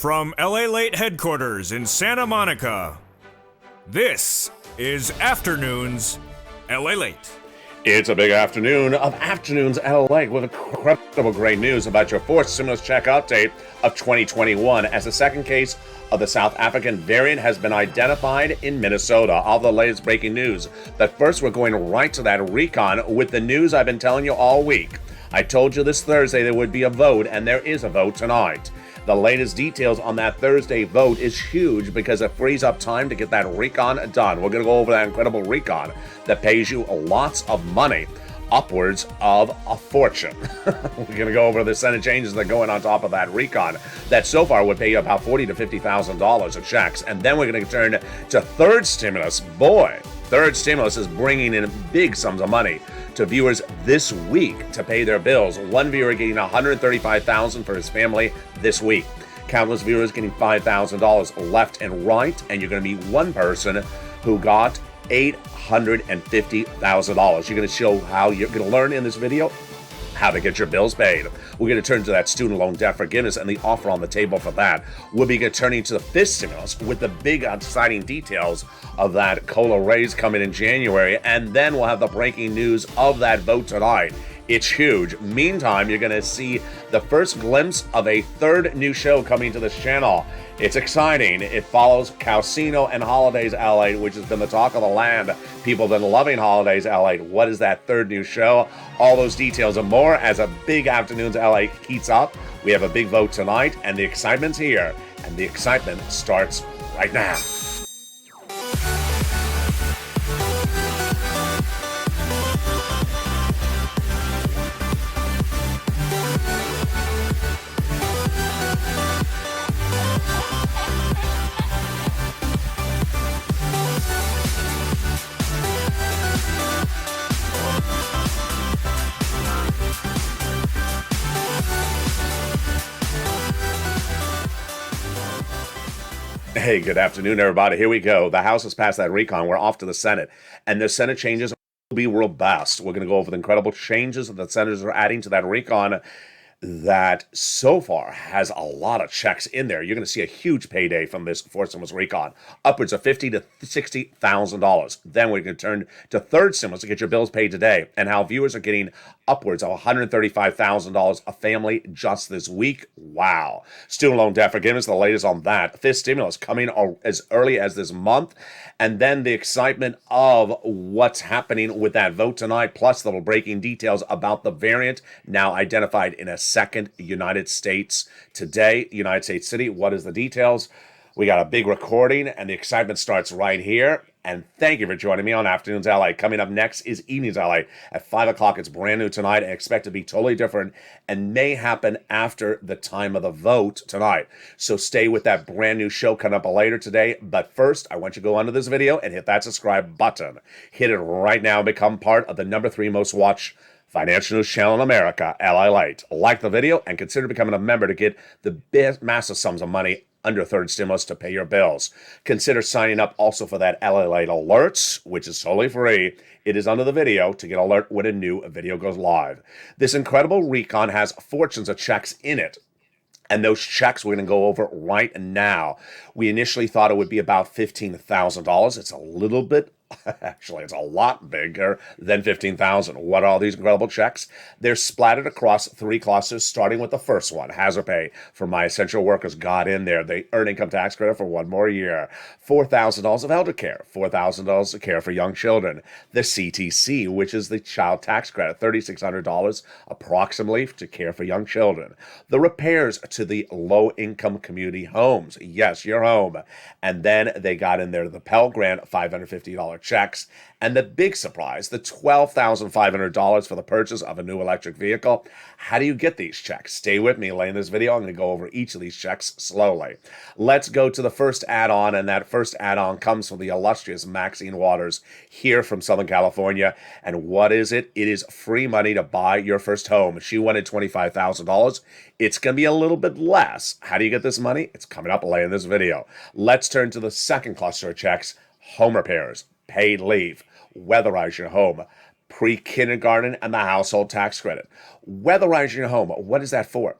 From LALATE headquarters in Santa Monica, this is Afternoons LALATE. It's a big afternoon of Afternoons LALATE with incredible great news about your fourth stimulus check update of 2021 as the second case of the South African variant has been identified in Minnesota. All the latest breaking news. But first, we're going right to that recon with the news I've been telling you all week. I told you this Thursday there would be a vote, and there is a vote tonight. The latest details on that Thursday vote is huge because it frees up time to get that recon done. We're going to go over that incredible recon that pays you lots of money, upwards of a fortune. We're going to go over the Senate changes that go in on top of that recon that so far would pay you about $40,000 to $50,000 of checks. And then we're going to turn to third stimulus. Boy, third stimulus is bringing in big sums of money to viewers this week to pay their bills. One viewer getting $135,000 for his family this week. Countless viewers getting $5,000 left and right, and you're going to meet one person who got $850,000. You're going to show how you're going to learn in this video how to get your bills paid. We're going to turn to that student loan debt forgiveness and the offer on the table for that. We'll be turning to the fifth stimulus with the big exciting details of that COLA raise coming in January, and then we'll have the breaking news of that vote tonight. It's huge. Meantime, you're going to see the first glimpse of a third new show coming to this channel. It's exciting. It follows Casino and Holidays LA, which has been the talk of the land. People have been loving Holidays LA. What is that third new show? All those details and more as a big Afternoons LA heats up. We have a big vote tonight, and the excitement's here. And the excitement starts right now. Hey, good afternoon, everybody. Here we go. The House has passed that recon. We're off to the Senate, and the Senate changes will be robust. We're going to go over the incredible changes that the senators are adding to that recon that so far has a lot of checks in there. You're going to see a huge payday from this fourth stimulus recon, upwards of $50,000 to $60,000. Then we're going to turn to third stimulus to get your bills paid today, and how viewers are getting upwards of $135,000 a family just this week. Wow. Student loan debt forgiveness, the latest on that. Fifth stimulus coming as early as this month. And then the excitement of what's happening with that vote tonight, plus little breaking details about the variant now identified in a second United States today, United States city. What is the details? We got a big recording, and the excitement starts right here. And thank you for joining me on Afternoons LA. Coming up next is Evenings LA at 5 o'clock. It's brand new tonight and expect to be totally different and may happen after the time of the vote tonight. So stay with that brand new show coming up later today. But first, I want you to go under this video and hit that subscribe button. Hit it right now and become part of the #3 most watched financial news channel in America, LALATE. Like the video and consider becoming a member to get the best massive sums of money under third stimulus to pay your bills. Consider signing up also for that LALATE alerts, which is totally free. It is under the video to get alert when a new video goes live. This incredible recon has fortunes of checks in it. And those checks we're going to go over right now. We initially thought it would be about $15,000. It's a little bit actually, it's a lot bigger than $15,000. What are all these incredible checks? They're splattered across three clusters, starting with the first one, hazard pay for my essential workers got in there. They earn income tax credit for one more year. $4,000 of elder care, $4,000 of care for young children. The CTC, which is the child tax credit, $3,600 approximately to care for young children. The repairs to the low-income community homes. Yes, your home. And then they got in there the Pell Grant, $550 checks, and the big surprise, the $12,500 for the purchase of a new electric vehicle. How do you get these checks? Stay with me later in this video. I'm going to go over each of these checks slowly. Let's go to the first add-on, and that first add-on comes from the illustrious Maxine Waters here from Southern California. And what is it? It is free money to buy your first home. She wanted $25,000. It's going to be a little bit less. How do you get this money? It's coming up later in this video. Let's turn to the second cluster of checks, home repairs, paid leave, weatherize your home, pre-kindergarten, and the household tax credit. Weatherize your home, what is that for?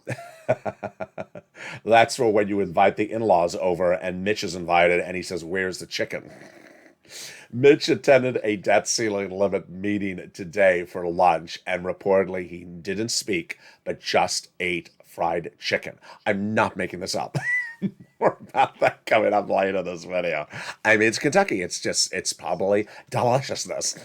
That's for when you invite the in-laws over and Mitch is invited and he says, "Where's the chicken?" Mitch attended a debt ceiling limit meeting today for lunch, and reportedly he didn't speak, but just ate fried chicken. I'm not making this up. More about that coming up later in this video. I mean, it's Kentucky. It's probably deliciousness.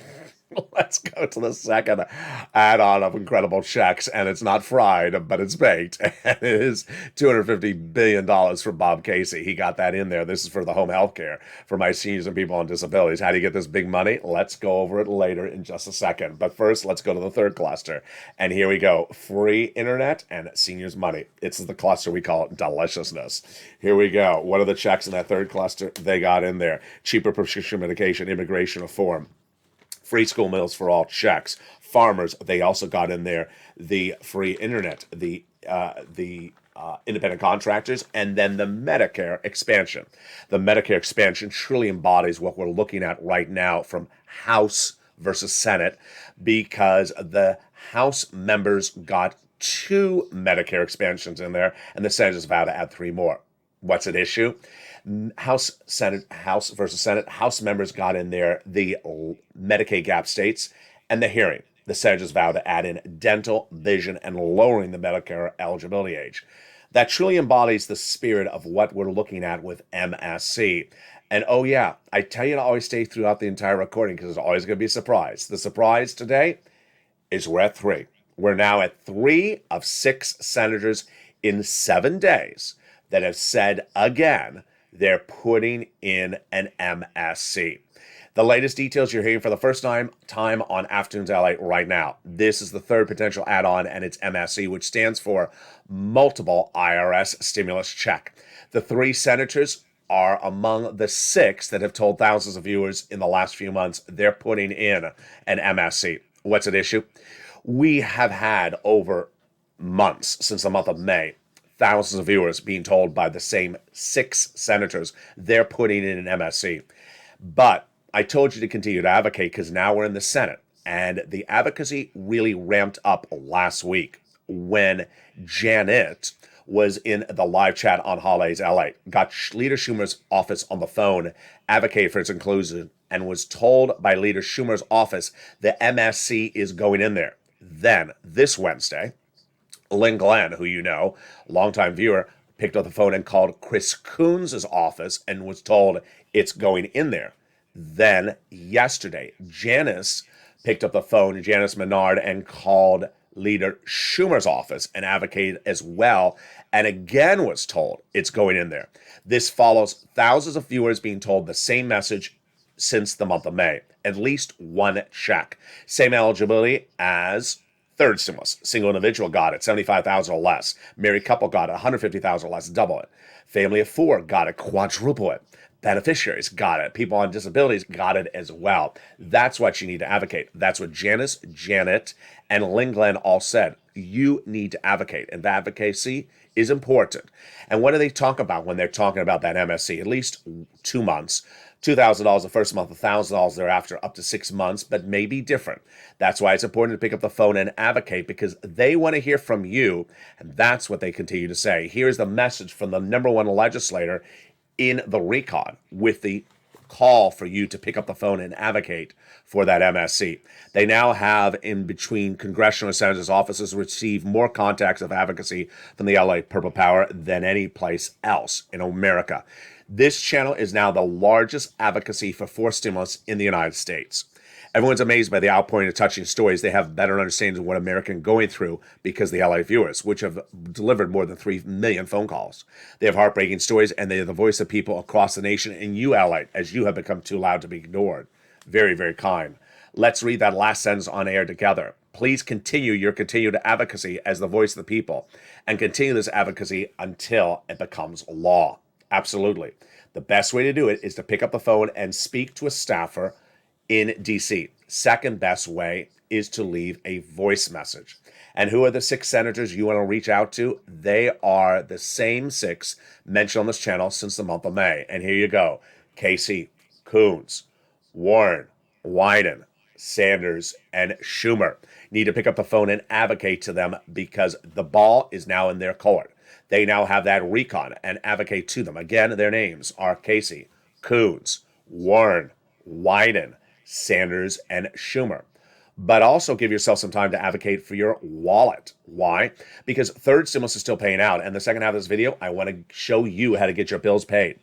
Let's go to the second add-on of incredible checks, and it's not fried, but it's baked. And it is $250 billion for Bob Casey. He got that in there. This is for the home health care for my seniors and people on disabilities. How do you get this big money? Let's go over it later in just a second. But first, let's go to the third cluster. And here we go. Free internet and seniors money. It's the cluster we call deliciousness. Here we go. What are the checks in that third cluster? They got in there. Cheaper prescription medication, immigration reform, free school meals for all, checks. Farmers, they also got in there the free internet, the independent contractors, and then the Medicare expansion. The Medicare expansion truly embodies what we're looking at right now from House versus Senate, because the House members got 2 Medicare expansions in there, and the Senate is about to add 3 more. What's at issue? House versus Senate. House members got in there the Medicaid gap states and the hearing. The Senators vowed to add in dental, vision, and lowering the Medicare eligibility age. That truly embodies the spirit of what we're looking at with MSC. And oh yeah, I tell you to always stay throughout the entire recording because there's always going to be a surprise. The surprise today is we're at 3. We're now at 3 of 6 senators in 7 days that have said again they're putting in an MSC. The latest details you're hearing for the first time on Afternoons LA right now. This is the third potential add-on, and it's MSC, which stands for Multiple IRS Stimulus Check. The 3 senators are among the 6 that have told thousands of viewers in the last few months they're putting in an MSC. What's at issue? We have had over months, since the month of May, thousands of viewers being told by the same 6 senators they're putting in an MSC. But I told you to continue to advocate because now we're in the Senate. And the advocacy really ramped up last week when Janet was in the live chat on Holidays LA, got Leader Schumer's office on the phone, advocated for its inclusion, and was told by Leader Schumer's office the MSC is going in there. Then, this Wednesday, Lynn Glenn, who you know, longtime viewer, picked up the phone and called Chris Coons' office and was told it's going in there. Then yesterday, Janice picked up the phone, Janice Menard, and called Leader Schumer's office and advocated as well, and again was told it's going in there. This follows thousands of viewers being told the same message since the month of May. At least 1 check. Same eligibility as third stimulus. Single individual got it, $75,000 or less. Married couple got it, $150,000 or less, double it. Family of 4 got it, quadruple it. Beneficiaries got it. People on disabilities got it as well. That's what you need to advocate. That's what Janice, Janet, and Lynn Glenn all said. You need to advocate, and the advocacy is important. And what do they talk about when they're talking about that MSC? At least 2 months. $2,000 the first month, $1,000 thereafter, up to 6 months, but maybe different. That's why it's important to pick up the phone and advocate, because they want to hear from you, and that's what they continue to say. Here's the message from the number 1 legislator in the recon with the call for you to pick up the phone and advocate for that MSC. They now have, in between congressional and senators' offices, received more contacts of advocacy from the LA Purple Power than any place else in America. This channel is now the largest advocacy for forced stimulus in the United States. Everyone's amazed by the outpouring of touching stories. They have better understanding of what Americans are going through because the LA viewers, which have delivered more than 3 million phone calls. They have heartbreaking stories, and they are the voice of people across the nation, and you, LA, as you have become too loud to be ignored. Very, very kind. Let's read that last sentence on air together. Please continue your continued advocacy as the voice of the people, and continue this advocacy until it becomes law. Absolutely. The best way to do it is to pick up the phone and speak to a staffer in DC. Second best way is to leave a voice message. And who are the 6 senators you want to reach out to? They are the same 6 mentioned on this channel since the month of May. And here you go. Casey, Coons, Warren, Wyden, Sanders, and Schumer. Need to pick up the phone and advocate to them because the ball is now in their court. They now have that recon and advocate to them. Again, their names are Casey, Coons, Warren, Wyden, Sanders, and Schumer. But also give yourself some time to advocate for your wallet. Why? Because third stimulus is still paying out. And the second half of this video, I want to show you how to get your bills paid.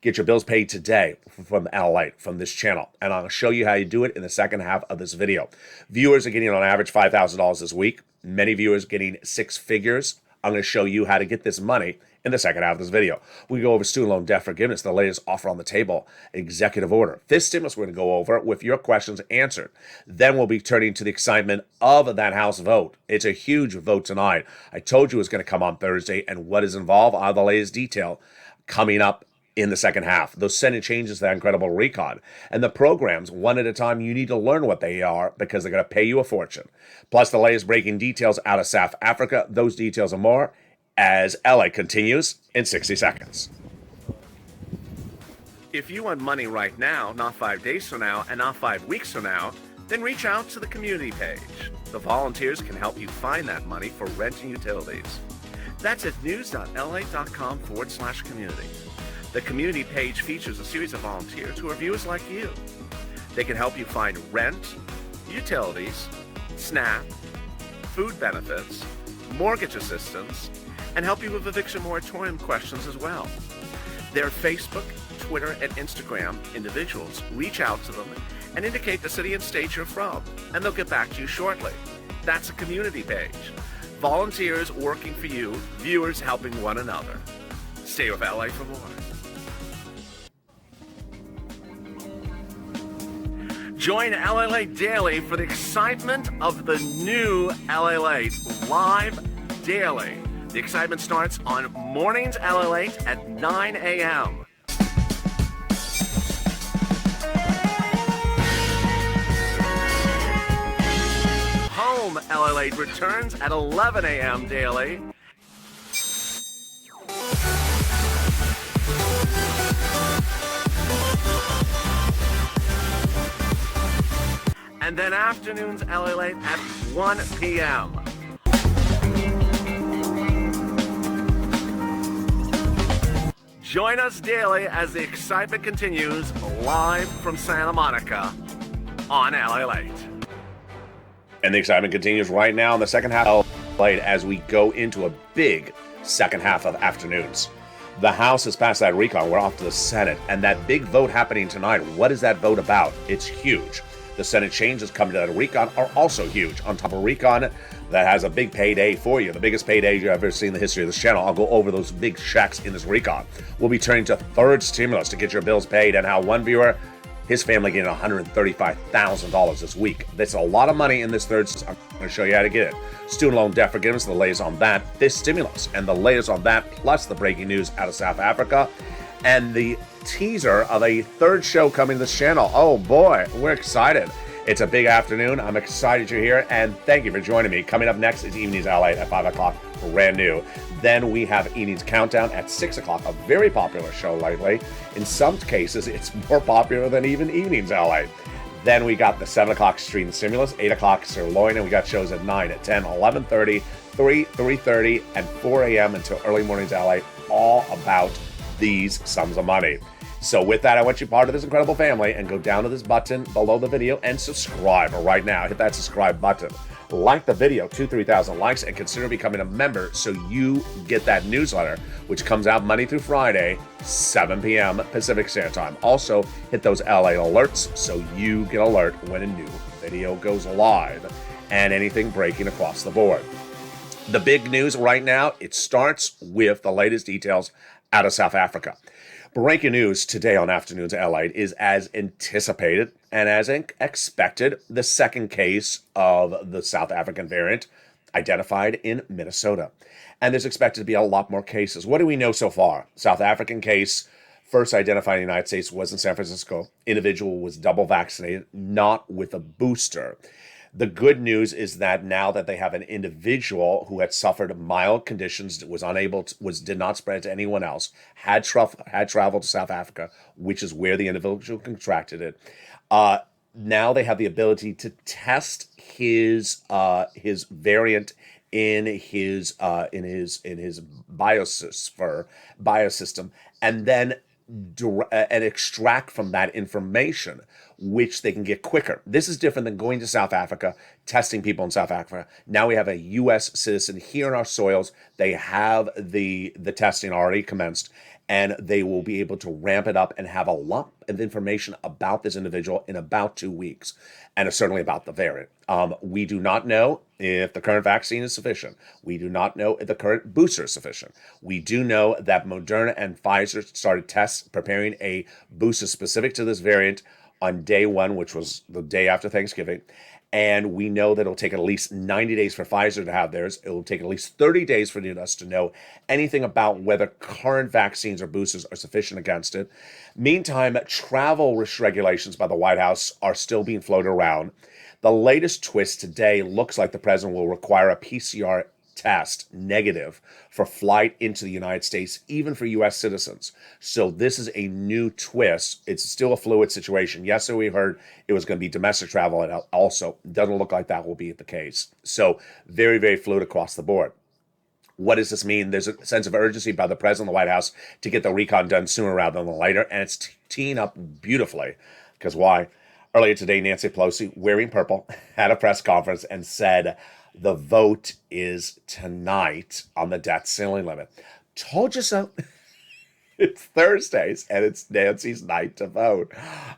Get your bills paid today from LALATE, from this channel. And I'll show you how you do it in the second half of this video. Viewers are getting on average $5,000 this week. Many viewers getting six figures. I'm going to show you how to get this money in the second half of this video. We go over student loan debt forgiveness, the latest offer on the table, executive order. Fifth stimulus we're going to go over with your questions answered. Then we'll be turning to the excitement of that House vote. It's a huge vote tonight. I told you it was going to come on Thursday, and what is involved are the latest detail coming up in the second half. Those Senate changes, that incredible recon, and the programs, one at a time. You need to learn what they are because they're going to pay you a fortune. Plus the latest breaking details out of South Africa. Those details and more as LA continues in 60 seconds. If you want money right now, not 5 days from now, and not 5 weeks from now, then reach out to the community page. The volunteers can help you find that money for rent and utilities. That's at news.la.com/community. The community page features a series of volunteers who are viewers like you. They can help you find rent, utilities, SNAP, food benefits, mortgage assistance, and help you with eviction moratorium questions as well. Their Facebook, Twitter, and Instagram individuals reach out to them and indicate the city and state you're from, and they'll get back to you shortly. That's a community page. Volunteers working for you, viewers helping one another. Stay with LA for more. Join LALATE Daily for the excitement of the new LALATE live daily. The excitement starts on mornings LALATE at 9 a.m. Home LALATE returns at 11 a.m. daily. And then afternoons LALATE at 1 p.m. Join us daily as the excitement continues live from Santa Monica on LALATE. And the excitement continues right now in the second half of LALATE as we go into a big second half of afternoons. The House has passed that recon. We're off to the Senate. And that big vote happening tonight, what is that vote about? It's huge. The Senate changes coming to that recon are also huge. On top of recon, that has a big payday for you. The biggest payday you've ever seen in the history of this channel. I'll go over those big checks in this recon. We'll be turning to third stimulus to get your bills paid, and how one viewer, his family getting $135,000 this week. That's a lot of money in this third. I'm going to show you how to get it. Student loan debt forgiveness, the latest on that. This stimulus and the latest on that, plus the breaking news out of South Africa. And the teaser of a third show coming to this channel. Oh boy, we're excited. It's a big afternoon. I'm excited you're here, and thank you for joining me. Coming up next is Evenings LA at 5 o'clock, brand new. Then we have Evenings Countdown at 6 o'clock, a very popular show lately. In some cases, it's more popular than even Evenings LA. Then we got the 7 o'clock Stream Stimulus, 8 o'clock Sirloin, and we got shows at 9, at 10, 11:30, 3:30, and 4 a.m. until early mornings LA, all about these sums of money. So with that, I want you part of this incredible family, and go down to this button below the video and subscribe right now. Hit that subscribe button. Like the video, 2,000-3,000 likes, and consider becoming a member so you get that newsletter, which comes out Monday through Friday, 7 p.m. Pacific Standard Time. Also, hit those LA alerts so you get alert when a new video goes live and anything breaking across the board. The big news right now, it starts with the latest details out of South Africa. Breaking news today on Afternoons LA is, as anticipated and as expected, the second case of the South African variant identified in Minnesota. And there's expected to be a lot more cases. What do we know so far? South African case first identified in the United States was in San Francisco. Individual was double vaccinated, not with a booster. The good news is that now that they have an individual who had suffered mild conditions, did not spread to anyone else, had traveled to South Africa, which is where the individual contracted it. Now they have the ability to test his variant in his biosystem, and then and extract from that information, which they can get quicker. This is different than going to South Africa, testing people in South Africa. Now we have a U.S. citizen here in our soils. They have the testing already commenced, and they will be able to ramp it up and have a lot of information about this individual in about 2 weeks, and certainly about the variant. We do not know if the current vaccine is sufficient. We do not know if the current booster is sufficient. We do know that Moderna and Pfizer started tests preparing a booster specific to this variant on day one, which was the day after Thanksgiving. And we know that it'll take at least 90 days for Pfizer to have theirs. It will take at least 30 days for us to know anything about whether current vaccines or boosters are sufficient against it. Meantime, travel regulations by the White House are still being floated around. The latest twist today looks like the president will require a PCR test negative for flight into the United States, even for U.S. citizens. So this is a new twist. It's still a fluid situation. Yesterday we heard it was going to be domestic travel, and also doesn't look like that will be the case. So very, very fluid across the board. What does this mean? There's a sense of urgency by the president of the White House to get the recon done sooner rather than later, and it's teeing up beautifully. Because why? Earlier today, Nancy Pelosi, wearing purple, had a press conference and said the vote is tonight on the debt ceiling limit. Told you so. It's Thursdays, and it's Nancy's night to vote.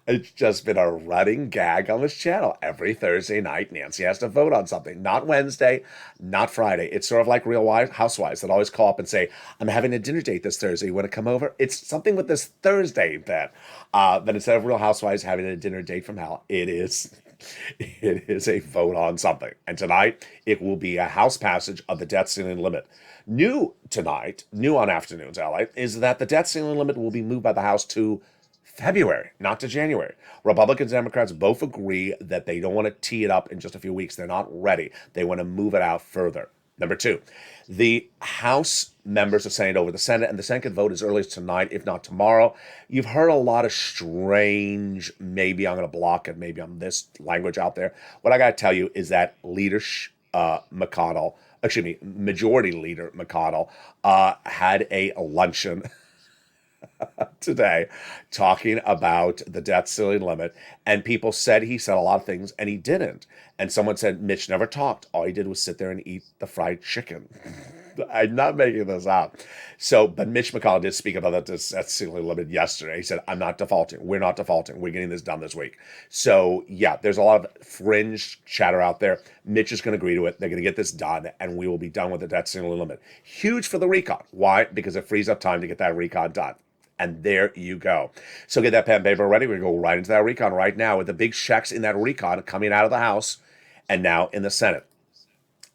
It's just been a running gag on this channel. Every Thursday night, Nancy has to vote on something. Not Wednesday, not Friday. It's sort of like Real Housewives that always call up and say, I'm having a dinner date this Thursday. You want to come over? It's something with this Thursday then. But instead of Real Housewives having a dinner date from hell, it is a vote on something. And tonight, it will be a House passage of the debt ceiling limit. New tonight, new on Afternoons, LA, is that the debt ceiling limit will be moved by the House to February, not to January. Republicans and Democrats both agree that they don't want to tee it up in just a few weeks. They're not ready. They want to move it out further. Number two, the House members are sending it over to the Senate, and the Senate could vote as early as tonight, if not tomorrow. You've heard a lot of strange, maybe I'm going to block it, maybe I'm this language out there. What I got to tell you is that Majority Leader McConnell had a luncheon today talking about the debt ceiling limit, and people said he said a lot of things and he didn't. And someone said Mitch never talked. All he did was sit there and eat the fried chicken. I'm not making this up. But Mitch McConnell did speak about that debt ceiling limit yesterday. He said, I'm not defaulting. We're not defaulting. We're getting this done this week. So yeah, there's a lot of fringe chatter out there. Mitch is going to agree to it. They're going to get this done, and we will be done with the debt ceiling limit. Huge for the recon. Why? Because it frees up time to get that recon done. And there you go. So get that pen and paper ready. We're going to go right into that recon right now with the big checks in that recon coming out of the House and now in the Senate.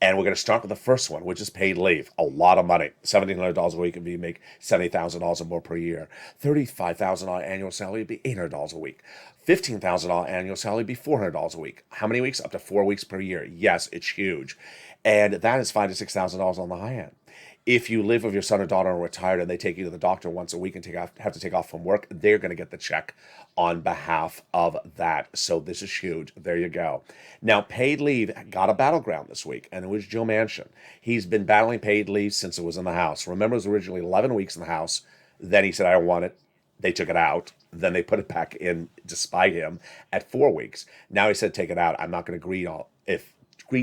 And we're going to start with the first one, which is paid leave. A lot of money. $1,700 a week if you make $70,000 or more per year. $35,000 annual salary would be $800 a week. $15,000 annual salary would be $400 a week. How many weeks? Up to 4 weeks per year. Yes, it's huge. And that is $5,000 to $6,000 on the high end. If you live with your son or daughter and retired and they take you to the doctor once a week and have to take off from work, they're going to get the check on behalf of that. So this is huge. There you go. Now, paid leave got a battleground this week, and it was Joe Manchin. He's been battling paid leave since it was in the House. Remember, it was originally 11 weeks in the House. Then he said, I don't want it. They took it out. Then they put it back in, despite him, at 4 weeks. Now he said, take it out. I'm not going to agree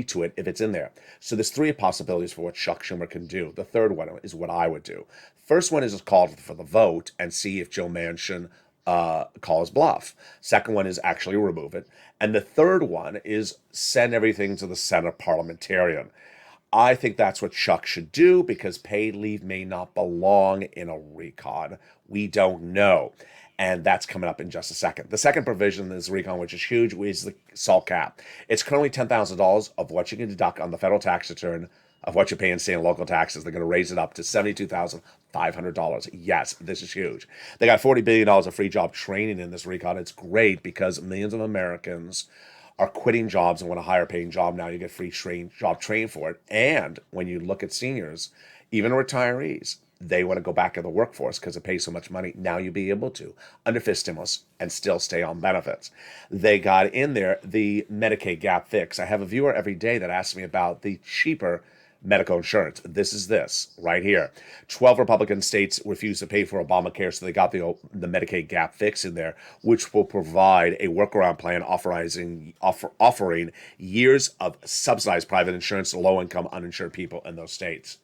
to it if it's in there. So there's three possibilities for what Chuck Schumer can do. The third one is what I would do. First one is call for the vote and see if Joe Manchin calls bluff. Second one is actually remove it. And the third one is send everything to the Senate parliamentarian. I think that's what Chuck should do because paid leave may not belong in a recon. We don't know. And that's coming up in just a second. The second provision in this recon, which is huge, is the SALT cap. It's currently $10,000 of what you can deduct on the federal tax return of what you're paying state and local taxes. They're going to raise it up to $72,500. Yes, this is huge. They got $40 billion of free job training in this recon. It's great because millions of Americans are quitting jobs and want a higher paying job now. You get free job training for it. And when you look at seniors, even retirees, they want to go back in the workforce because it pays so much money. Now you'll be able to, under FIS stimulus, and still stay on benefits. They got in there the Medicaid gap fix. I have a viewer every day that asks me about the cheaper medical insurance. This is this right here. 12 Republican states refused to pay for Obamacare, so they got the Medicaid gap fix in there, which will provide a workaround plan offering years of subsidized private insurance to low-income uninsured people in those states.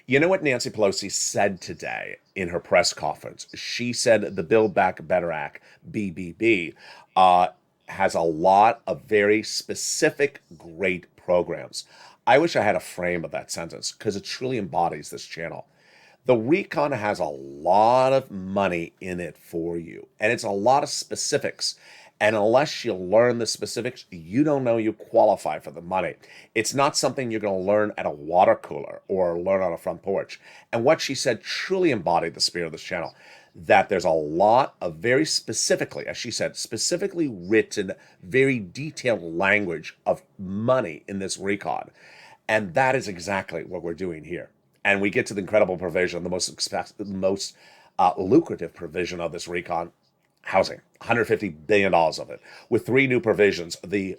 You know what Nancy Pelosi said today in her press conference? She said the Build Back Better Act, BBB, has a lot of very specific, great programs. I wish I had a frame of that sentence because it truly embodies this channel. The recon has a lot of money in it for you, and it's a lot of specifics. And unless you learn the specifics, you don't know you qualify for the money. It's not something you're going to learn at a water cooler or learn on a front porch. And what she said truly embodied the spirit of this channel, that there's a lot of very specifically, as she said, specifically written, very detailed language of money in this recon. And that is exactly what we're doing here. And we get to the incredible provision, the most lucrative provision of this recon, housing, $150 billion of it, with 3 new provisions: the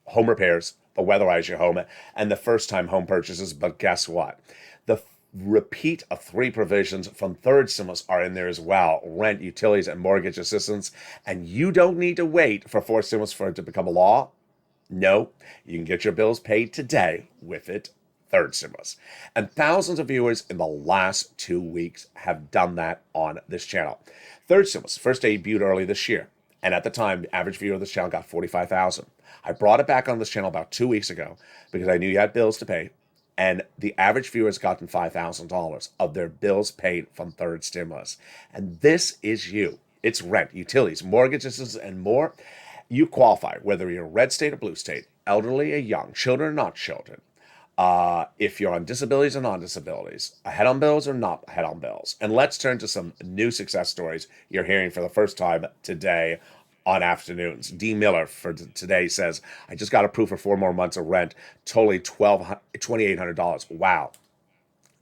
home repairs, the weatherize your home, and the first-time home purchases. But guess what? The repeat of 3 provisions from third stimulus are in there as well: rent, utilities, and mortgage assistance. And you don't need to wait for 4th stimulus for it to become a law. No, you can get your bills paid today with it. 3rd stimulus. And thousands of viewers in the last 2 weeks have done that on this channel. 3rd stimulus first debuted early this year, and at the time, the average viewer of this channel got 45,000. I brought it back on this channel about 2 weeks ago because I knew you had bills to pay, and the average viewer has gotten $5,000 of their bills paid from 3rd stimulus. And this is you. It's rent, utilities, mortgages, and more. You qualify, whether you're red state or blue state, elderly or young, children or not children. If you're on disabilities or non-disabilities, ahead on bills or not ahead on bills. And let's turn to some new success stories you're hearing for the first time today on Afternoons. D. Miller for today says, I just got approved for 4 more months of rent, totally $2,800. Wow.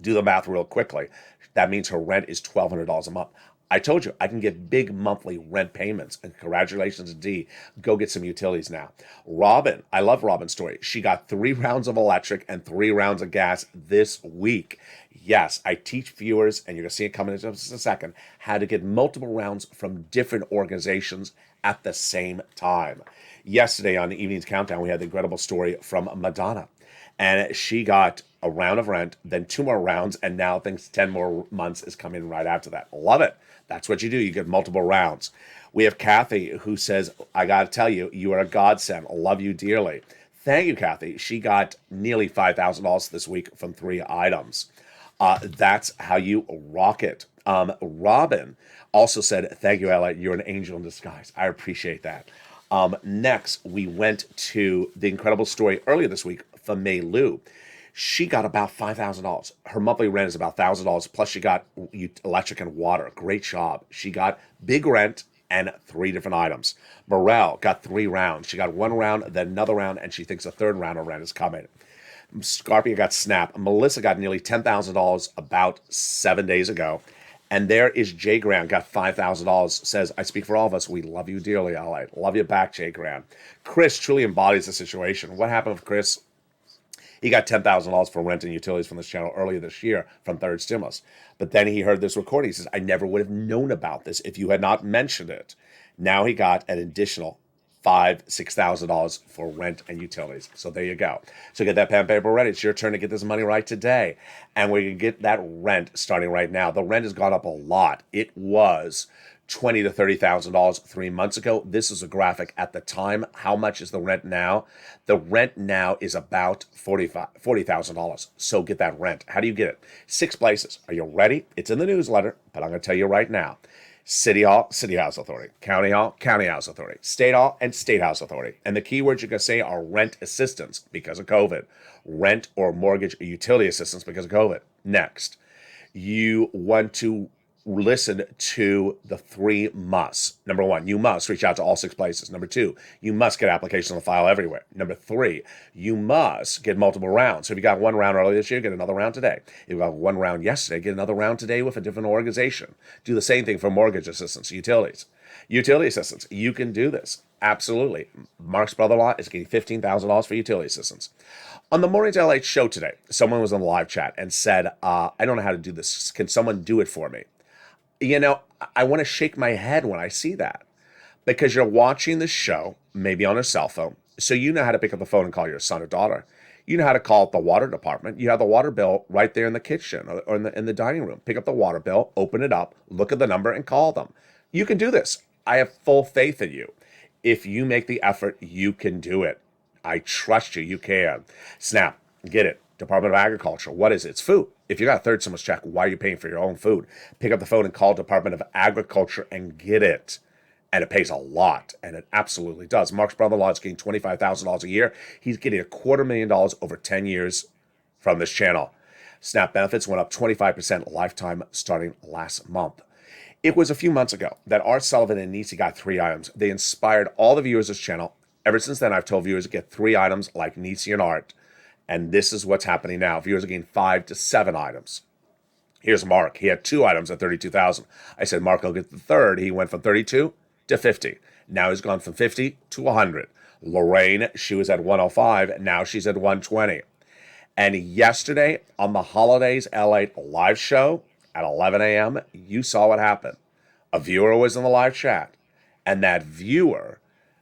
Do the math real quickly. That means her rent is $1,200 a month. I told you, I can get big monthly rent payments. And congratulations, D. Go get some utilities now. Robin, I love Robin's story. She got 3 rounds of electric and 3 rounds of gas this week. Yes, I teach viewers, and you're going to see it coming in just a second, how to get multiple rounds from different organizations at the same time. Yesterday on the Evening's Countdown, we had the incredible story from Madonna. And she got a round of rent, then 2 more rounds, and now thinks 10 more months is coming right after that. Love it. That's what you do. You get multiple rounds. We have Kathy who says, I got to tell you, you are a godsend. I love you dearly. Thank you, Kathy. She got nearly $5,000 this week from 3 items. That's how you rock it. Robin also said, thank you, Ella. You're an angel in disguise. I appreciate that. Next, we went to the incredible story earlier this week from May Lou. She got about $5,000. Her monthly rent is about $1,000, plus she got electric and water. Great job. She got big rent and 3 different items. Morel got 3 rounds. She got 1 round, then another round, and she thinks a 3rd round of rent is coming. Scarpia got Snap. Melissa got nearly $10,000 about 7 days ago. And there is Jay Grant, got $5,000, says, I speak for all of us. We love you dearly, Ally. Love you back, Jay Grant. Chris truly embodies the situation. What happened with Chris? He got $10,000 for rent and utilities from this channel earlier this year from 3rd stimulus. But then he heard this recording. He says, I never would have known about this if you had not mentioned it. Now he got an additional $6,000 for rent and utilities. So there you go. So get that pen and paper ready. It's your turn to get this money right today. And we can get that rent starting right now. The rent has gone up a lot. It was $20,000 to $30,000 3 months ago. This is a graphic at the time. How much is the rent now? The rent now is about $40,000. So get that rent. How do you get it? 6 places. Are you ready? It's in the newsletter, but I'm going to tell you right now. City Hall, City House Authority. County Hall, County House Authority. State Hall, and State House Authority. And the keywords you're going to say are rent assistance because of COVID. Rent or mortgage or utility assistance because of COVID. Next, you want to listen to the three musts. Number one, you must reach out to all 6 places. Number two, you must get applications on the file everywhere. Number three, you must get multiple rounds. So if you got 1 round earlier this year, get another round today. If you got 1 round yesterday, get another round today with a different organization. Do the same thing for mortgage assistance, utilities. Utility assistance, you can do this. Absolutely. Mark's brother-in-law is getting $15,000 for utility assistance. On the Mornings LA show today, someone was on the live chat and said, I don't know how to do this. Can someone do it for me? You know, I want to shake my head when I see that, because you're watching the show, maybe on a cell phone, so you know how to pick up the phone and call your son or daughter. You know how to call the water department. You have the water bill right there in the kitchen or in the dining room. Pick up the water bill, open it up, look at the number, and call them. You can do this. I have full faith in you. If you make the effort, you can do it. I trust you. You can. Snap. Get it. Department of Agriculture. What is it? It's food. If you got a third stimulus check, why are you paying for your own food? Pick up the phone and call Department of Agriculture and get it. And it pays a lot, and it absolutely does. Mark's brother-in-law is getting $25,000 a year. He's getting $250,000 over 10 years from this channel. SNAP benefits went up 25% lifetime starting last month. It was a few months ago that Art Sullivan and Nisi got 3 items. They inspired all the viewers of this channel. Ever since then, I've told viewers to get 3 items like Nisi and Art. And this is what's happening now. Viewers are getting 5 to 7 items. Here's Mark. He had 2 items at $32,000. I said, Mark, I'll get the third. He went from 32 to 50. Now he's gone from 50 to 100. Lorraine, she was at 105. Now she's at 120. And yesterday on the Holidays LATE live show at 11 a.m., you saw what happened. A viewer was in the live chat, and that viewer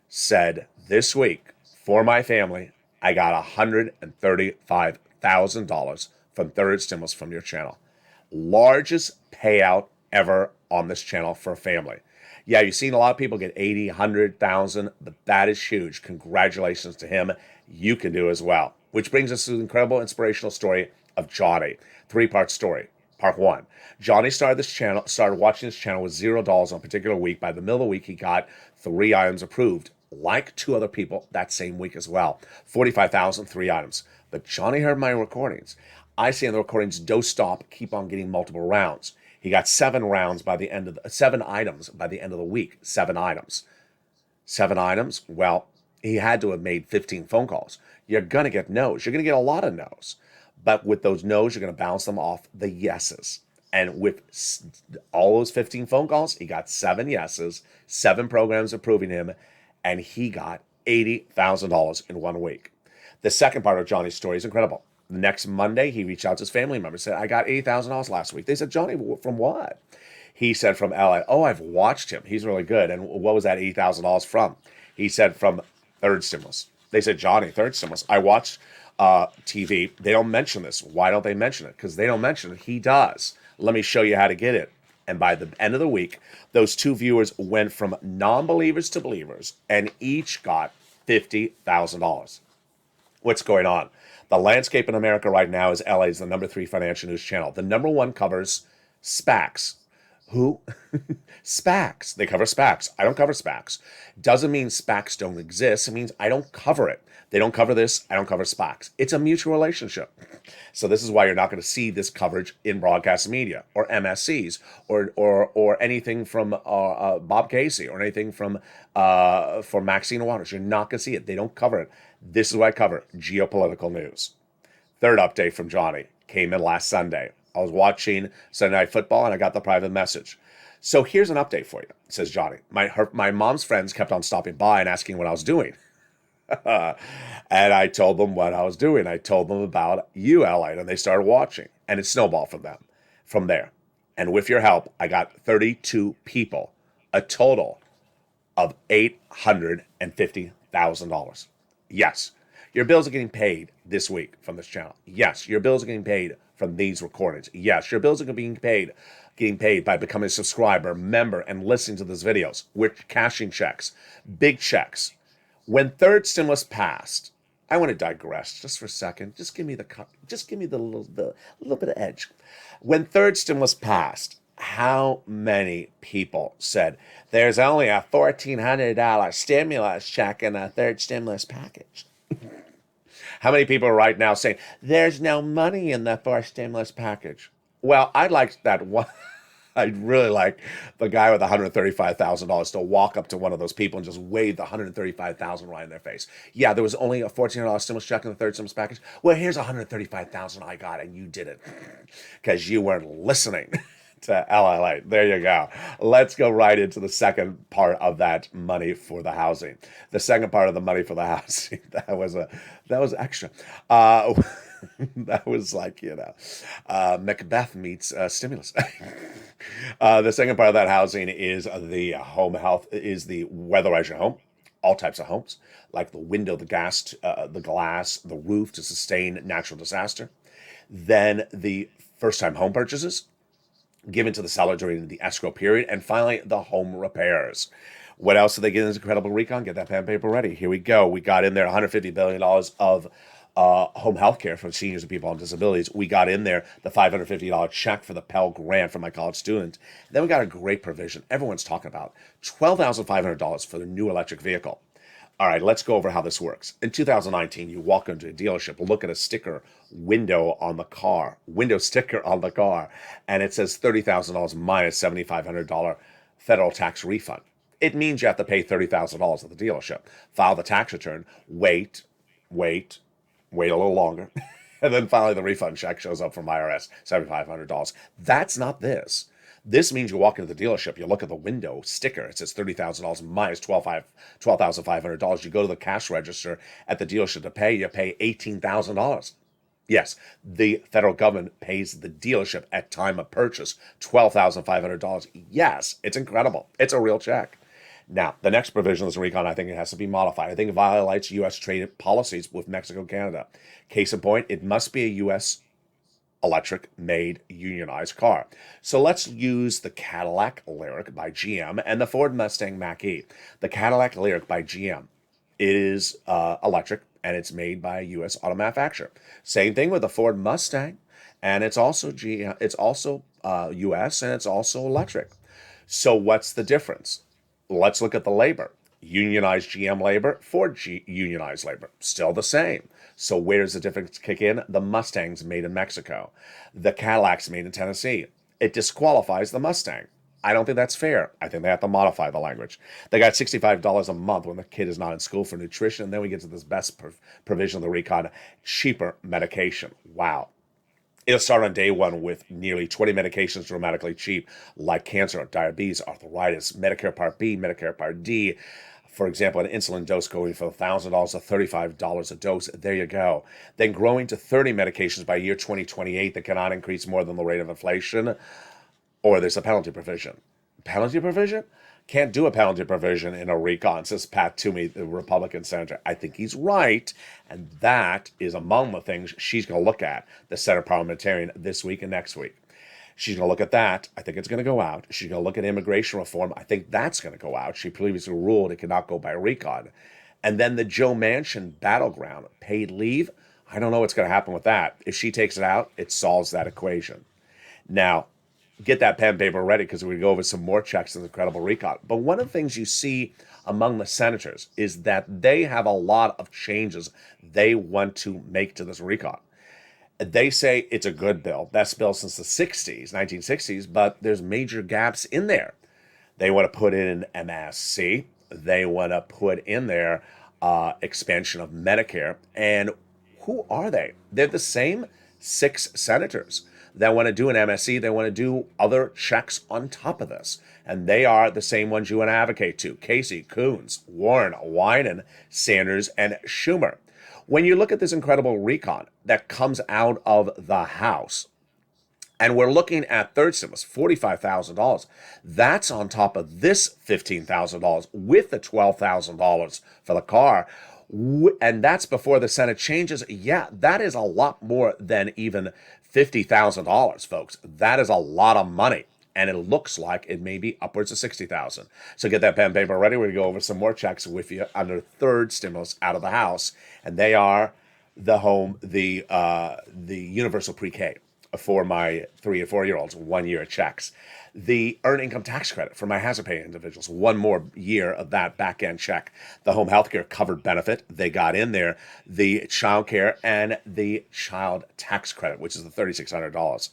said, this week, for my family, I got $135,000 from third stimulus from your channel. Largest payout ever on this channel for a family. Yeah, you've seen a lot of people get 80, 100,000, but that is huge. Congratulations to him. You can do as well. Which brings us to the incredible inspirational story of Johnny. 3-part story. Part 1. Johnny started watching this channel with $0 on a particular week. By the middle of the week, he got 3 items approved, like 2 other people that same week as well. 45,000, 3 items. But Johnny heard my recordings. I say in the recordings, don't stop, keep on getting multiple rounds. He got 7 items by the end of the week. 7 items. 7 items? Well, he had to have made 15 phone calls. You're going to get no's. You're going to get a lot of no's. But with those no's, you're going to bounce them off the yeses. And with all those 15 phone calls, he got 7 yeses, 7 programs approving him, and he got $80,000 in 1 week. The second part of Johnny's story is incredible. The next Monday, he reached out to his family members, said, I got $80,000 last week. They said, Johnny, from what? He said, from LA. Oh, I've watched him. He's really good. And what was that $80,000 from? He said, from third stimulus. They said, Johnny, third stimulus. I watched TV. They don't mention this. Why don't they mention it? Because they don't mention it. He does. Let me show you how to get it. And by the end of the week, those 2 viewers went from non-believers to believers, and each got $50,000. What's going on? The landscape in America right now is LA is the number 3 financial news channel. The number 1 covers SPACs. Who? SPACs. They cover SPACs. I don't cover SPACs. Doesn't mean SPACs don't exist. It means I don't cover it. They don't cover this. I don't cover SPACs. It's a mutual relationship. So this is why you're not going to see this coverage in broadcast media or MSCs or anything from Bob Casey or anything from for Maxine Waters. You're not going to see it. They don't cover it. This is what I cover, geopolitical news. Third update from Johnny came in last Sunday. I was watching Sunday Night Football, and I got the private message. So here's an update for you, says Johnny. My mom's friends kept on stopping by and asking what I was doing. And I told them what I was doing. I told them about you, LA, and they started watching. And it snowballed from there. And with your help, I got 32 people, a total of $850,000. Yes, your bills are getting paid this week from this channel. Yes, your bills are getting paid from these recordings. Yes, your bills are getting paid by becoming a subscriber, member, and listening to these videos. We're cashing checks, big checks. When third stimulus passed, I want to digress just for a second. Just give me the little bit of edge. When third stimulus passed, how many people said there's only a $1,400 stimulus check in a third stimulus package? How many people are right now saying there's no money in the fourth stimulus package? Well, I'd like that one. I'd really like the guy with $135,000 to walk up to one of those people and just wave the $135,000 right in their face. Yeah, there was only a $1,400 stimulus check in the third stimulus package. Well, here's $135,000 I got, and you did it because you weren't listening to LALATE. There you go. Let's go right into the second part of that money for the housing. The second part of the money for the housing, that was extra. That was like, Macbeth meets stimulus. The second part of that housing is the home health, is the weatherize your home, all types of homes, like the window, the gas, the glass, the roof to sustain natural disaster. Then the first time home purchases given to the seller during the escrow period. And finally, the home repairs. What else did they get in this incredible recon? Get that pen and paper ready. Here we go. We got in there $150 billion of home health care for seniors and people on disabilities. We got in there the $550 check for the Pell Grant for my college student. Then we got a great provision everyone's talking about, $12,500 for the new electric vehicle. All right, let's go over how this works. In 2019, you walk into a dealership, look at a sticker window sticker on the car, and it says $30,000 minus $7,500 federal tax refund. It means you have to pay $30,000 at the dealership. File the tax return, wait a little longer, and then finally the refund check shows up from IRS, $7,500. That's not this. This means you walk into the dealership, you look at the window sticker, it says $30,000 minus $12,500. You go to the cash register at the dealership to pay, you pay $18,000. Yes, the federal government pays the dealership at time of purchase $12,500. Yes, it's incredible. It's a real check. Now, the next provision of this recon, I think it has to be modified. I think it violates U.S. trade policies with Mexico and Canada. Case in point, it must be a U.S. electric made unionized car. So let's use the Cadillac Lyriq by GM and the Ford Mustang Mach-E. The Cadillac Lyriq by GM is electric and it's made by a U.S. auto manufacturer. Same thing with the Ford Mustang, and it's also GM. It's also U.S. and it's also electric. So what's the difference? Let's look at the labor. Unionized GM labor, Ford unionized labor, still the same. So where does the difference kick in? The Mustang's made in Mexico. The Cadillac's made in Tennessee. It disqualifies the Mustang. I don't think that's fair. I think they have to modify the language. They got $65 a month when the kid is not in school for nutrition. And then we get to this best provision of the recon, cheaper medication. Wow. It'll start on day one with nearly 20 medications dramatically cheap, like cancer, diabetes, arthritis, Medicare Part B, Medicare Part D. For example, an insulin dose going from $1,000 to $35 a dose. There you go. Then growing to 30 medications by year 2028 that cannot increase more than the rate of inflation. Or there's a penalty provision. Penalty provision? Can't do a penalty provision in a recon, says Pat Toomey, the Republican senator. I think he's right, and that is among the things she's going to look at, the Senate parliamentarian, this week and next week. She's going to look at that. I think it's going to go out. She's going to look at immigration reform. I think that's going to go out. She previously ruled it cannot go by recon. And then the Joe Manchin battleground, paid leave. I don't know what's going to happen with that. If she takes it out, it solves that equation. Now, get that pen and paper ready because we're going to go over some more checks in the incredible recon. But one of the things you see among the senators is that they have a lot of changes they want to make to this recon. They say it's a good bill, best bill since the 1960s, but there's major gaps in there. They want to put in MSC. They want to put in there expansion of Medicare. And who are they? They're the same 6 senators that want to do an MSC. They want to do other checks on top of this. And they are the same ones you want to advocate to. Casey, Coons, Warren, Wyden, Sanders, and Schumer. When you look at this incredible recon that comes out of the House, and we're looking at third stimulus, $45,000. That's on top of this $15,000 with the $12,000 for the car. And that's before the Senate changes. Yeah, that is a lot more than even $50,000, folks. That is a lot of money. And it looks like it may be upwards of $60,000. So get that pen and paper ready. We're going to go over some more checks with you under third stimulus out of the House. And they are the universal pre-K for my 3 and 4 year olds, 1 year checks. The earned income tax credit for my hazard pay individuals, 1 more year of that back end check. The home health care covered benefit, they got in there. The child care and the child tax credit, which is the $3,600.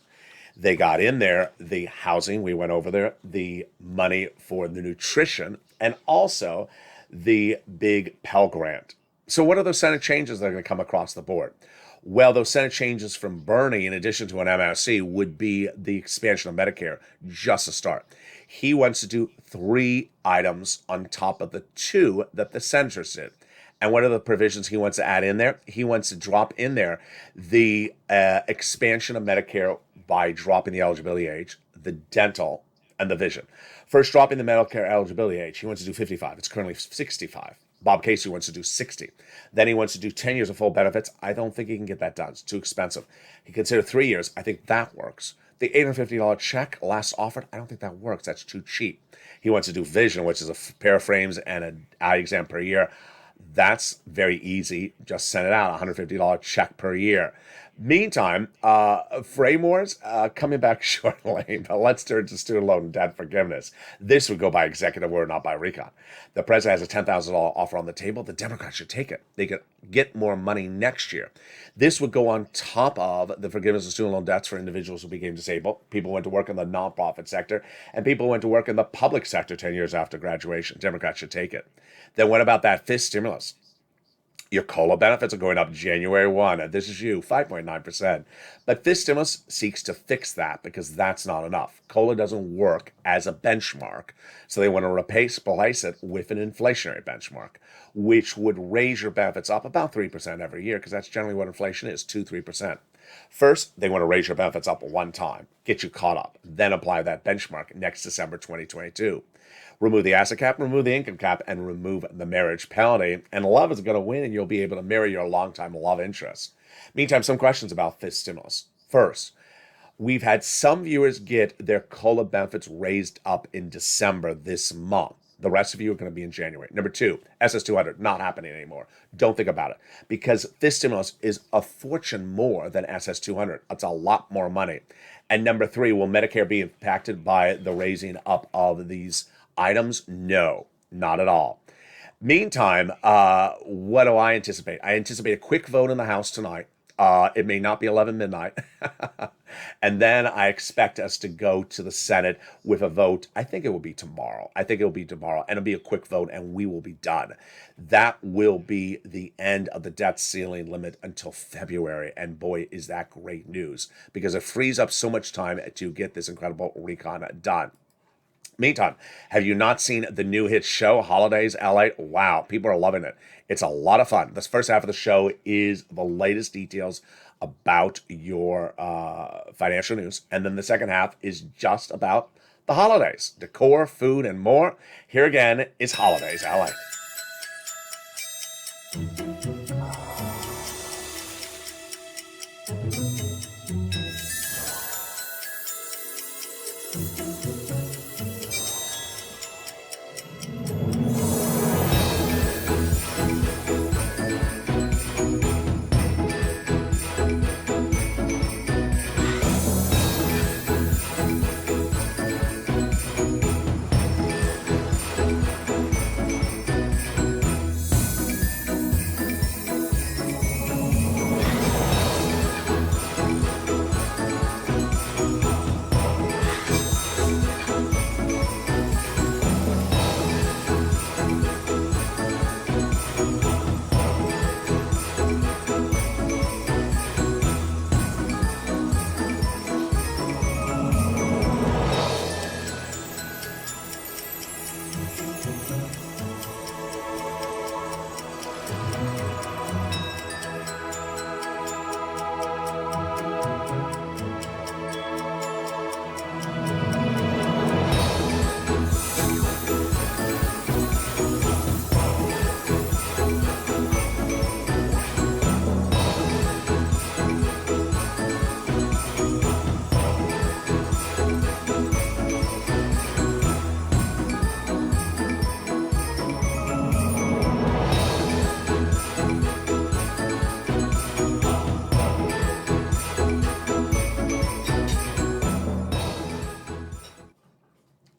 They got in there the housing, we went over there, the money for the nutrition, and also the big Pell Grant. So, what are those Senate changes that are going to come across the board? Well, those Senate changes from Bernie, in addition to an MSC, would be the expansion of Medicare, just a start. He wants to do 3 items on top of the 2 that the senators did. And what are the provisions he wants to add in there? He wants to drop in there the expansion of Medicare by dropping the eligibility age, the dental, and the vision. First, dropping the Medicare eligibility age. He wants to do 55. It's currently 65. Bob Casey wants to do 60. Then he wants to do 10 years of full benefits. I don't think he can get that done. It's too expensive. He considered 3 years. I think that works. The $850 check last offered, I don't think that works. That's too cheap. He wants to do vision, which is a pair of frames and an eye exam per year. That's very easy. Just send it out, $150 check per year. Meantime, frame wars coming back shortly, but let's turn to student loan and debt forgiveness. This would go by executive order, not by recon. The president has a $10,000 offer on the table. The Democrats should take it. They could get more money next year. This would go on top of the forgiveness of student loan debts for individuals who became disabled. People went to work in the nonprofit sector, and people went to work in the public sector 10 years after graduation. Democrats should take it. Then what about that fifth stimulus? Your COLA benefits are going up January 1, and this is you, 5.9%. But this stimulus seeks to fix that because that's not enough. COLA doesn't work as a benchmark, so they want to replace it with an inflationary benchmark, which would raise your benefits up about 3% every year, because that's generally what inflation is, 2-3%. First, they want to raise your benefits up one time, get you caught up, then apply that benchmark next December 2022. Remove the asset cap, remove the income cap, and remove the marriage penalty. And love is going to win, and you'll be able to marry your longtime love interest. Meantime, some questions about this stimulus. First, we've had some viewers get their COLA benefits raised up in December this month. The rest of you are going to be in January. Number 2, SS200, not happening anymore. Don't think about it, because this stimulus is a fortune more than SS200. It's a lot more money. And number 3, will Medicare be impacted by the raising up of these items? No, not at all. Meantime, what do I anticipate? I anticipate a quick vote in the House tonight. It may not be 11 midnight. And then I expect us to go to the Senate with a vote. I think it will be tomorrow. And it'll be a quick vote, and we will be done. That will be the end of the debt ceiling limit until February. And boy, is that great news, because it frees up so much time to get this incredible recon done. Meantime, have you not seen the new hit show, Holidays LA? Wow, people are loving it. It's a lot of fun. This first half of the show is the latest details about your financial news. And then the second half is just about the holidays, decor, food, and more. Here again is Holidays LA.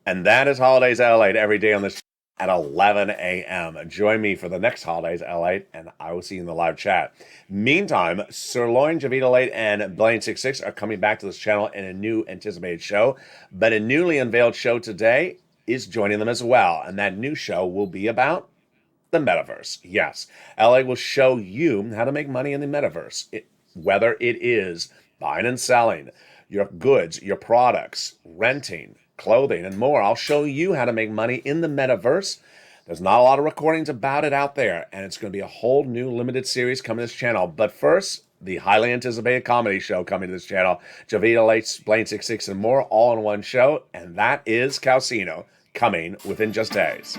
And that is Holidays LA every day on this at 11 a.m. Join me for the next holidays, LA, and I will see you in the live chat. Meantime, Sirloin, Javita Late, and Blaine66 are coming back to this channel in a new anticipated show, but a newly unveiled show today is joining them as well, and that new show will be about the metaverse. Yes, LA will show you how to make money in the metaverse, whether it is buying and selling your goods, your products, renting, clothing, and more. I'll show you how to make money in the metaverse. There's not a lot of recordings about it out there, and it's going to be a whole new limited series coming to this channel. But first, the highly anticipated comedy show coming to this channel, Javita Late, Blaine66, and more, all in one show, and that is Calcino, coming within just days.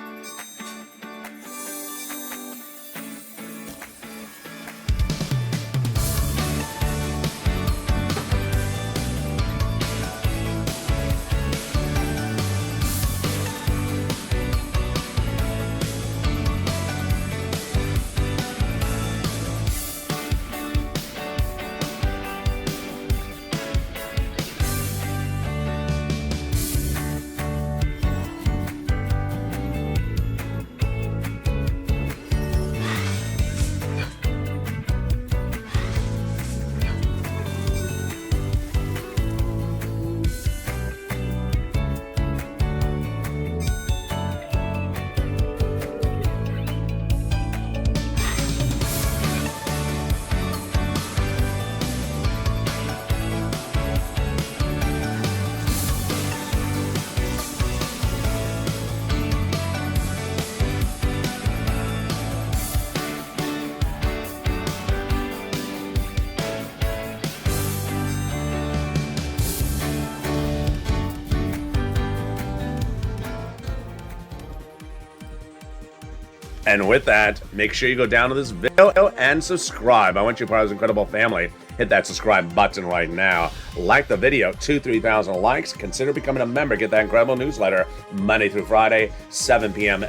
And with that, make sure you go down to this video and subscribe. I want you part of this incredible family. Hit that subscribe button right now. Like the video, 3,000 likes. Consider becoming a member. Get that incredible newsletter Monday through Friday, 7 p.m.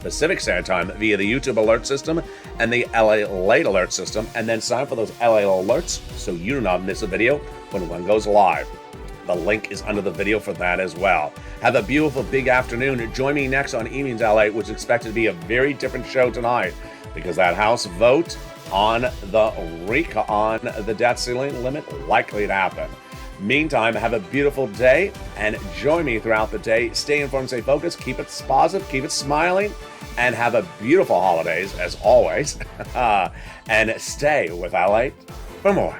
Pacific Standard Time via the YouTube alert system and the LALATE alert system. And then sign up for those LA alerts so you do not miss a video when one goes live. The link is under the video for that as well. Have a beautiful big afternoon. Join me next on Evenings LA, which is expected to be a very different show tonight because that House vote on the debt ceiling limit likely to happen. Meantime, have a beautiful day and join me throughout the day. Stay informed, stay focused, keep it positive, keep it smiling, and have a beautiful holidays as always. And stay with LA for more.